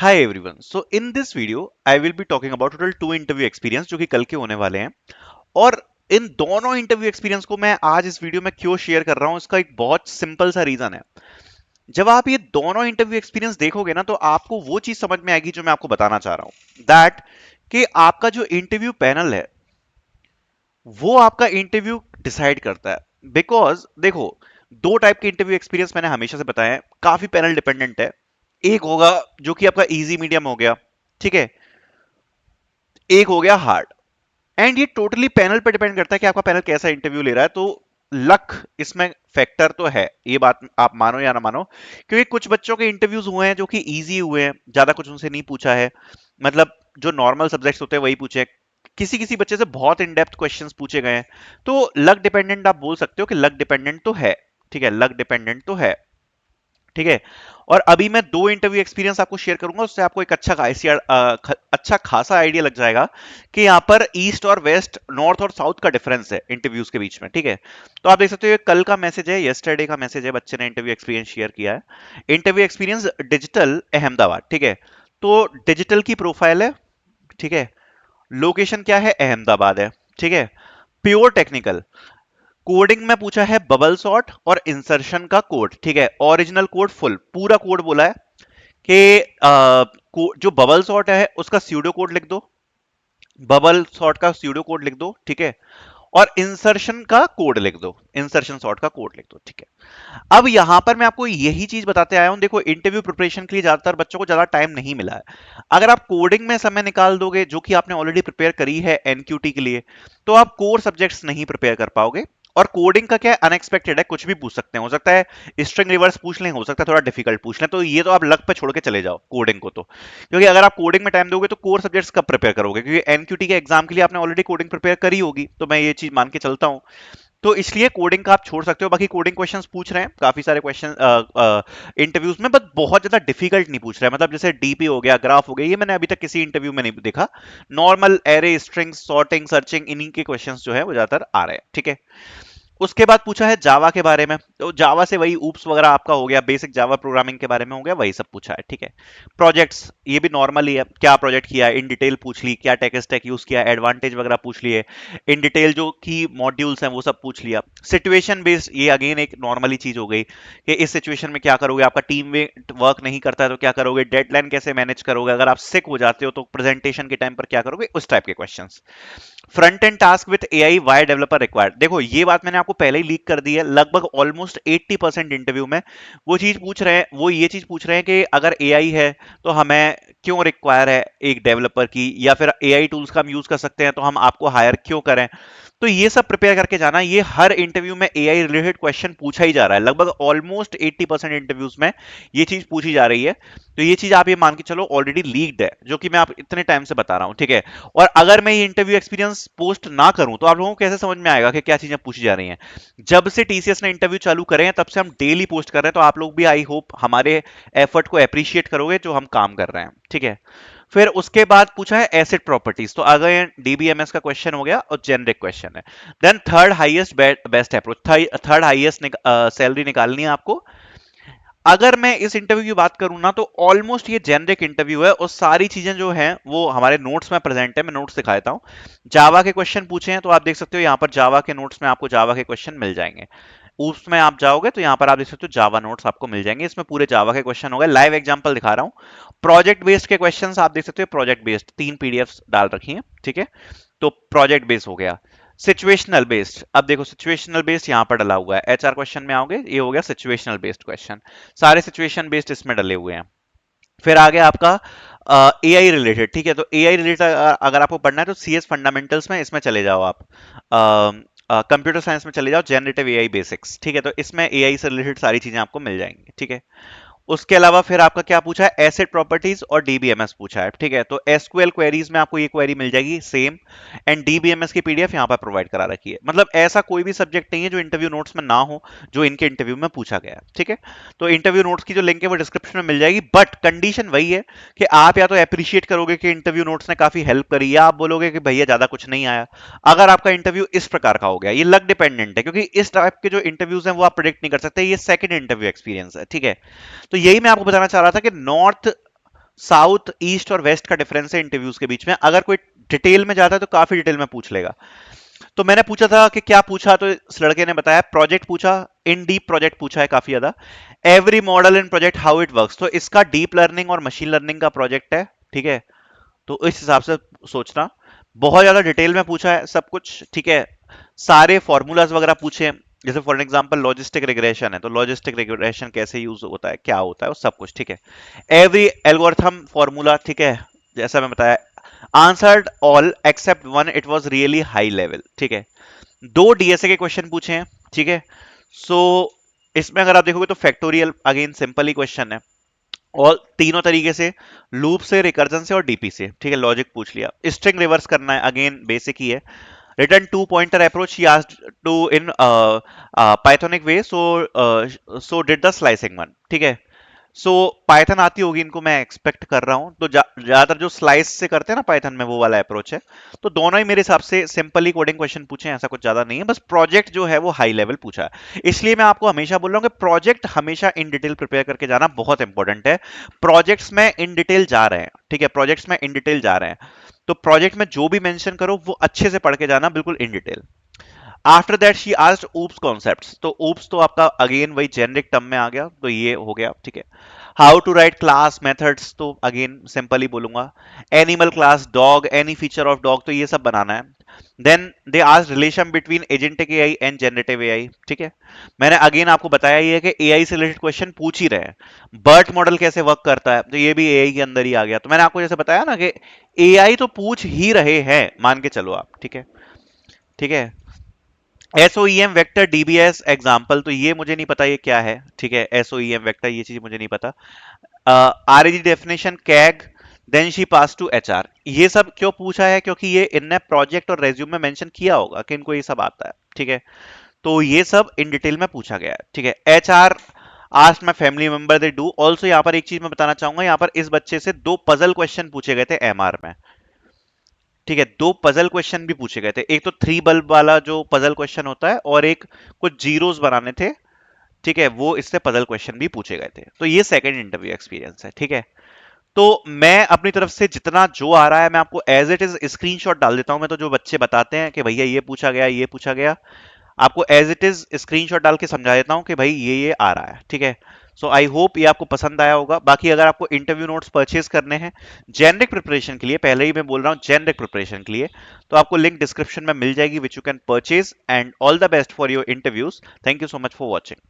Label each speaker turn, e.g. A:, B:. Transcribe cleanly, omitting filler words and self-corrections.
A: Hi everyone, so in this video I will be talking about total 2 interview experience जो कि कल के होने वाले हैं। और इन दोनों इंटरव्यू एक्सपीरियंस को मैं आज इस वीडियो में क्यों शेयर कर रहा हूं, इसका एक बहुत सिंपल सा रीजन है। जब आप ये दोनों इंटरव्यू एक्सपीरियंस देखोगे ना, तो आपको वो चीज समझ में आएगी जो मैं आपको बताना चाह रहा हूं, दैट कि आपका जो इंटरव्यू पैनल है वो आपका इंटरव्यू डिसाइड करता है। बिकॉज देखो, दो टाइप के इंटरव्यू एक्सपीरियंस मैंने हमेशा से बताया है, काफी पैनल डिपेंडेंट है। एक होगा जो कि आपका इजी मीडियम हो गया, ठीक है, एक हो गया हार्ड। एंड ये टोटली पैनल पे डिपेंड करता है कि आपका पैनल कैसा इंटरव्यू ले रहा है। तो लक इसमें फैक्टर तो है, ये बात आप मानो या ना मानो, क्योंकि कुछ बच्चों के इंटरव्यूज हुए हैं जो कि इजी हुए हैं, ज्यादा कुछ उनसे नहीं पूछा है। मतलब जो नॉर्मल सब्जेक्ट्स होते हैं वही पूछे हैं। किसी किसी बच्चे से बहुत इन डेप्थ क्वेश्चंस पूछे गए हैं। तो लक डिपेंडेंट आप बोल सकते हो कि लक डिपेंडेंट तो है। ठीक है, लक डिपेंडेंट तो है। ठीक है। और अभी मैं दो इंटरव्यू एक्सपीरियंस आपको शेयर करूंगा, उससे आपको एक अच्छा खासा आइडिया लग जाएगा कि यहाँ पर ईस्ट और वेस्ट, नॉर्थ और साउथ का डिफरेंस है इंटरव्यूज के बीच में। ठीक है। तो आप देख सकते हो ये कल का मैसेज है, यस्टरडे का मैसेज है, बच्चे ने इंटरव्यू एक्सपीरियंस शेयर किया है। Interview experience digital Ahmedabad. ठीक है। तो डिजिटल की प्रोफाइल है। ठीक है। लोकेशन क्या है, अहमदाबाद है। ठीक है। प्योर टेक्निकल कोडिंग में पूछा है बबल सॉर्ट और इंसर्शन का कोड। ठीक है। ओरिजिनल कोड, फुल पूरा कोड बोला है कि जो बबल सॉर्ट है उसका स्यूडो कोड लिख दो, बबल सॉर्ट का स्यूडो कोड लिख दो। ठीक है। और इंसर्शन का कोड लिख दो, इंसर्शन सॉर्ट का कोड लिख दो। ठीक है। अब यहां पर मैं आपको यही चीज बताते आया हूं। देखो, इंटरव्यू प्रिपरेशन के लिए ज्यादातर बच्चों को ज्यादा टाइम नहीं मिला है। अगर आप कोडिंग में समय निकाल दोगे, जो कि आपने ऑलरेडी प्रिपेयर करी है एनक्यूटी के लिए, तो आप कोर सब्जेक्ट्स नहीं प्रिपेयर कर पाओगे। और कोडिंग का क्या है, अनएक्सपेक्टेड है, कुछ भी पूछ सकते हैं। हो सकता है स्ट्रिंग रिवर्स पूछ लें, हो सकता है थोड़ा डिफिकल्ट पूछ लें। तो ये तो आप लक पे छोड़ के चले जाओ कोडिंग को। तो क्योंकि अगर आप कोडिंग में टाइम दोगे तो कोर सब्जेक्ट्स कब प्रिपेयर करोगे, क्योंकि एनक्यूटी के एग्जाम के लिए आपने ऑलरेडी कोडिंग प्रिपेयर करी होगी। तो मैं ये चीज मान के चलता हूं। तो इसलिए कोडिंग का आप छोड़ सकते हो। बाकी कोडिंग क्वेश्चंस पूछ रहे हैं काफी सारे क्वेश्चन इंटरव्यूज में, बट बहुत ज्यादा डिफिकल्ट नहीं पूछ रहे हैं। मतलब जैसे डीपी हो गया, ग्राफ हो गया, ये मैंने अभी तक किसी इंटरव्यू में नहीं देखा। Normal array, string, sorting, searching, इन्हीं के क्वेश्चंस जो है वो ज्यादातर आ रहे हैं। ठीक है। उसके बाद पूछा है जावा के बारे में। तो जावा से वही ऊप्स वगैरह आपका हो गया, बेसिक जावा प्रोग्रामिंग के बारे में हो गया, वही सब पूछा है। ठीक है। प्रोजेक्ट्स ये भी नॉर्मल ही है, क्या प्रोजेक्ट किया है इन डिटेल पूछ ली, क्या टेक स्टैक यूज किया, एडवांटेज वगैरह पूछ लिए इन डिटेल, जो की मॉड्यूल्स हैं वो सब पूछ लिया। सिचुएशन बेस्ड, ये अगेन एक नॉर्मली चीज हो गई कि इस सिचुएशन में क्या करोगे, आपका टीम वर्क नहीं करता है तो क्या करोगे, डेडलाइन कैसे मैनेज करोगे, अगर आप सिक हो जाते हो तो प्रेजेंटेशन के टाइम पर क्या करोगे, उस टाइप के questions. Front end task with AI, why developer required. देखो, ये बात मैंने आपको पहले ही लीक कर दी है। लगभग ऑलमोस्ट 80% इंटरव्यू में वो चीज पूछ रहे हैं, वो ये चीज पूछ रहे हैं कि अगर एआई है तो हमें क्यों रिक्वायर है एक डेवलपर की, या फिर एआई टूल्स का हम यूज कर सकते हैं तो हम आपको हायर क्यों करें। तो ये सब प्रिपेयर करके जाना। ये हर इंटरव्यू में एआई रिलेटेड क्वेश्चन पूछा ही जा रहा है। लगभग ऑलमोस्ट 80% इंटरव्यूज में ये चीज पूछी जा रही है। तो ये चीज आप ये मान के चलो ऑलरेडी लीक्ड है, जो कि मैं आप इतने टाइम से बता रहा हूं। ठीक है। और अगर मैं ये इंटरव्यू एक्सपीरियंस पोस्ट ना करूं तो आप लोगों को कैसे समझ में आएगा कि क्या चीजें पूछी जा रही हैं। जब से टीसीएस ने इंटरव्यू चालू करे हैं तब से हम डेली पोस्ट कर रहे हैं। तो आप लोग भी आई होप हमारे एफर्ट को अप्रिशिएट करोगे जो हम काम कर रहे हैं। ठीक है। फिर उसके बाद पूछा है एसेट प्रॉपर्टीज। तो अगर डीबीएमएस का क्वेश्चन हो गया और जेनरिक क्वेश्चन है। Then third highest best approach, third highest salary निकालनी है आपको। अगर मैं इस इंटरव्यू की बात करूं ना, तो ऑलमोस्ट ये जेनरिक इंटरव्यू है और सारी चीजें जो हैं वो हमारे नोट्स में प्रेजेंट है। मैं नोट्स दिखा देता हूं। जावा के क्वेश्चन पूछे हैं तो आप देख सकते हो यहां पर जावा के नोट्स में आपको जावा के क्वेश्चन मिल जाएंगे। उसमें आप जाओगे तो यहां पर आप देख सकते हो जावा नोट्स आपको मिल जाएंगे। इसमें पूरे जावा के क्वेश्चन हो गए, लाइव एग्जांपल दिखा रहा हूं। प्रोजेक्ट बेस्ड के क्वेश्चंस आप देख सकते हो, प्रोजेक्ट बेस्ड 3 पीडीएफ डाल रखी हैं। ठीक है। तो प्रोजेक्ट बेस्ड हो गया। सिचुएशनल बेस्ड, अब देखो सिचुएशनल बेस्ड यहां पर डला हुआ है। एचआर क्वेश्चन में आओगे, ये हो गया सिचुएशनल बेस्ड क्वेश्चन। सारे सिचुएशन बेस्ड इसमें डले हुए हैं। फिर आगे आपका एआई रिलेटेड। ठीक है। तो एआई रिलेटेड अगर आपको पढ़ना है तो सीएस फंडामेंटल्स में इसमें चले जाओ आप। कंप्यूटर साइंस में चले जाओ, जनरेटिव एआई बेसिक्स। ठीक है। तो इसमें एआई से रिलेटेड सारी चीजें आपको मिल जाएंगी। ठीक है। उसके अलावा फिर आपका क्या पूछा है, एसेट प्रॉपर्टीज और डीबीएमएस पूछा है। ठीक है। तो एसक्यूएल क्वेरीज में आपको ये क्वेरी मिल जाएगी सेम। एंड डीबीएमएस की पीडीएफ यहां पर प्रोवाइड करा रखी है। मतलब ऐसा कोई भी सब्जेक्ट नहीं है जो इंटरव्यू नोट्स में ना हो, जो इनके इंटरव्यू में पूछा गया है। ठीक है। तो इंटरव्यू नोट्स की जो लिंक है वो डिस्क्रिप्शन में मिल जाएगी, बट कंडीशन वही है कि आप या तो अप्रिशिएट करोगे कि इंटरव्यू नोट्स ने काफी हेल्प करी, या आप बोलोगे कि भैया ज्यादा कुछ नहीं आया। अगर आपका इंटरव्यू इस प्रकार का हो गया, ये लक डिपेंडेंट है, क्योंकि इस टाइप के जो इंटरव्यूज हैं वो आप प्रिडिक्ट नहीं कर सकते। ये सेकंड इंटरव्यू एक्सपीरियंस है। ठीक है। तो यही मैं आपको बताना चाह रहा था कि नॉर्थ साउथ ईस्ट और वेस्ट का डिफरेंस है इंटरव्यूज के बीच में। अगर कोई डिटेल में जाता है तो काफी डिटेल में पूछ लेगा। तो मैंने पूछा था कि क्या पूछा, तो इस लड़के ने बताया प्रोजेक्ट पूछा, इन डीप प्रोजेक्ट पूछा है काफी ज्यादा। Every model in project how it works, तो इसका डीप लर्निंग और मशीन लर्निंग का प्रोजेक्ट है, ठीक है। तो इस हिसाब से सोचना, बहुत ज्यादा डिटेल में पूछा है सब कुछ, ठीक है। सारे फॉर्मूलाज वगैरह पूछे, जैसे फॉर एग्जांपल लॉजिस्टिक रिग्रेशन है तो लॉजिस्टिक रिग्रेशन कैसे यूज होता है, क्या होता है, वो सब कुछ, ठीक है। एवरी एल्गोरिथम फॉर्मूला, ठीक है, जैसा मैं बताया। Answered all except one, it was really high level, ठीक है। दो डीएसए के क्वेश्चन पूछे हैं, ठीक है। सो इसमें अगर आप देखोगे तो फैक्टोरियल अगेन सिंपल ही क्वेश्चन है, और तीनों तरीके से, लूप से, रिकर्जन से और डीपी से, ठीक है। लॉजिक पूछ लिया, स्ट्रिंग रिवर्स करना है, अगेन बेसिक ही है। रिटर्न टू पॉइंटर अप्रोच ही asked to in pythonic way, so did the slicing one, ठीक है। सो पाइथन आती होगी इनको, मैं एक्सपेक्ट कर रहा हूं। तो ज्यादातर जो स्लाइस से करते हैं ना पाइथन में, वो वाला अप्रोच है। तो दोनों ही मेरे हिसाब से सिंपल ही कोडिंग क्वेश्चन पूछे हैं, ऐसा कुछ ज्यादा नहीं है। बस प्रोजेक्ट जो है वो हाई लेवल पूछा है। इसलिए मैं आपको हमेशा बोल रहा हूँ कि प्रोजेक्ट हमेशा इन डिटेल प्रिपेयर करके जाना बहुत इंपॉर्टेंट है। प्रोजेक्ट्स में इन डिटेल जा रहे हैं, ठीक है, प्रोजेक्ट्स में इन डिटेल जा रहे हैं, तो प्रोजेक्ट में जो भी मेंशन करो वो अच्छे से पढ़ के जाना, बिल्कुल in detail. After that she asked oops concepts, तो ऊप्स तो आपका अगेन वही जेनरिक टर्म में आ गया, तो ये हो गया, ठीक है। How to write class methods, तो अगेन सिंपल ही बोलूंगा। Animal class, dog, any feature of dog, तो ये सब बनाना है। Then they asked relation between agentic AI and generative AI, ठीक है। मैंने अगेन आपको बताया ये है कि एआई से रिलेटेड क्वेश्चन पूछ ही रहे हैं। बर्ट मॉडल कैसे वर्क करता है, तो ये भी एआई के अंदर ही आ गया। तो मैंने आपको जैसे बताया ना कि एआई तो पूछ ही रहे हैं, मान के चलो आप, ठीक है, ठीक है। एसओईएम वेक्टर डीबीएस एग्जाम्पल, तो ये मुझे नहीं पता ये क्या है, ठीक है। एसओईएम वेक्टर, ये चीज मुझे नहीं पता। RAG definition, CAG, then she pass to HR, ये सब क्यों पूछा है, क्योंकि ये इनने प्रोजेक्ट और रेज्यूम में मेंशन किया होगा कि इनको ये सब आता है, ठीक है। तो ये सब इन डिटेल में पूछा गया है, ठीक है। HR asked my family member they do also, यहाँ पर एक चीज मैं बताना चाहूंगा, यहाँ पर इस बच्चे से दो पजल क्वेश्चन पूछे गए थे एमआर में, ठीक है। दो पजल क्वेश्चन भी पूछे गए थे, एक तो थ्री बल्ब वाला जो पजल क्वेश्चन होता है, और एक कुछ जीरोस बनाने थे, ठीक है, वो इससे पजल क्वेश्चन भी पूछे गए थे। तो ये सेकंड इंटरव्यू एक्सपीरियंस है, ठीक है। तो मैं अपनी तरफ से जितना जो आ रहा है मैं आपको एज इट इज स्क्रीनशॉट डाल देता हूं। मैं तो जो बच्चे बताते हैं कि भैया ये पूछा गया, ये पूछा गया, आपको एज इट इज स्क्रीनशॉट डाल के समझा देता हूं कि भाई ये आ रहा है, ठीक है। सो आई होप ये आपको पसंद आया होगा। बाकी अगर आपको इंटरव्यू नोट्स परचेज करने हैं जेनरिक प्रिपरेशन के लिए, पहले ही मैं बोल रहा हूं जेनरिक प्रिपरेशन के लिए, तो आपको लिंक डिस्क्रिप्शन में मिल जाएगी, which you can purchase. And all the best for your interviews. Thank you so much for watching.